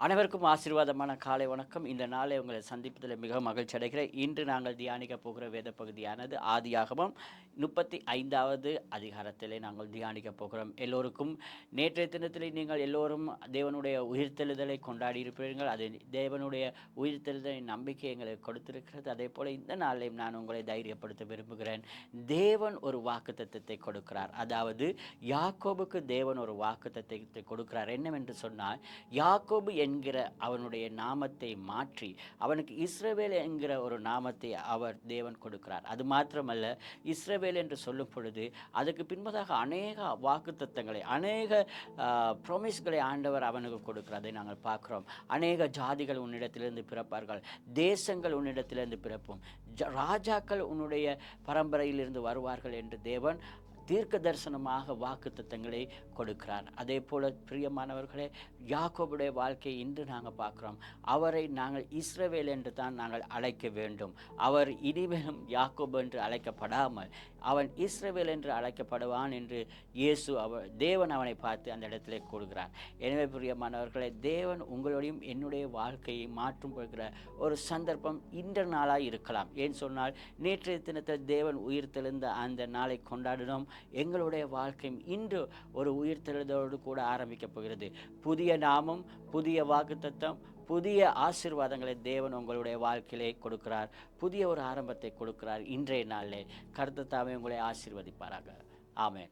அனைவருக்கும் ஆசீர்வாதமான காலை வணக்கம். இந்த நாளை உங்களை சந்திப்பதில் மிக மகிழ்ச்சி அடைகிறேன். இன்று நாங்கள் தியானிக்க போகிற வேத பகுதியானது ஆதியாகமம் 35வது அதிகாரத்திலே நாங்கள் தியானிக்க போகிறோம். எல்லோருக்கும் நேற்றைய தினத்திலே நீங்கள் எல்லோரும் தேவனுடைய உயிர்த்தெழுதலை கொண்டாடி இருப்பீர்கள். அது தேவனுடைய உயிர்த்தெழுதலை நம்பிக்கை எங்களுக்கு கொடுத்திருக்கிறது. அதே போல இந்த நாளையும் நான் உங்களை தைரியப்படுத்த விரும்புகிறேன். தேவன் ஒரு வாக்குத்தத்தத்தை கொடுக்கிறார். அதாவது யாக்கோபுக்கு தேவன் ஒரு வாக்குத்தத்தத்தை கொடுக்கிறார். என்னவென்று சொன்னால், யாக்கோபு என்கிற அவனுடைய நாமத்தை மாற்றி அவனுக்கு இஸ்ரவேல் என்கிற ஒரு நாமத்தை அவர் தேவன் கொடுக்கிறார். அது மாத்திரமல்ல, இஸ்ரவேல் என்று சொல்லும் பொழுது அதுக்கு பின்பதாக அநேக வாக்குத்தத்தங்களை, அநேக ப்ராமிஸ்களை ஆண்டவர் அவனுக்கு கொடுக்கிறதை நாங்கள் பார்க்கிறோம். அநேக ஜாதிகள் உன்னிடத்திலிருந்து பிறப்பார்கள், தேசங்கள் உன்னிடத்திலிருந்து பிறப்பும், ராஜாக்கள் உன்னுடைய பரம்பரையிலிருந்து வருவார்கள் என்று தேவன் தீர்க்க தரிசனமாக வாக்குத்தத்தங்களை கொடுக்கிறார். அதே போல பிரியமானவர்களே, யாக்கோபுடைய வாழ்க்கையை இன்று நாங்கள் பார்க்குறோம். அவரை நாங்கள் இஸ்ரவேல் என்று தான் நாங்கள் அழைக்க வேண்டும். அவர் இனிமேலும் யாக்கோபு என்று அழைக்கப்படாமல் அவன் இஸ்ரவேல் என்று அழைக்கப்படுவான் என்று தேவன் அவனை பார்த்து அந்த இடத்திலே கூறுகிறார். எனவே பிரியமானவர்களே, தேவன் உங்களுடையும் என்னுடைய வாழ்க்கையை மாற்றும் போகிற ஒரு சந்தர்ப்பம் இன்ற நாளாக இருக்கலாம். ஏன் சொன்னால், நேற்றைய தினத்தில் தேவன் உயிர்த்தெழுந்த அந்த நாளை கொண்டாடினோம். எங்களுடைய வாழ்க்கையும் இன்று ஒரு உயிர்த்தெழுதலோடு கூட ஆரம்பிக்கப் போகிறது. புதிய நாமம், புதிய வாக்குத்தத்தம், புதிய ஆசீர்வாதங்களை தேவன் உங்களுடைய வாழ்க்கையிலே கொடுக்கிறார். புதிய ஒரு ஆரம்பத்தை கொடுக்கிறார். இன்றைய நாளிலே கர்த்தர் தாமே உங்களை ஆசீர்வதிப்பாராக. ஆமென்.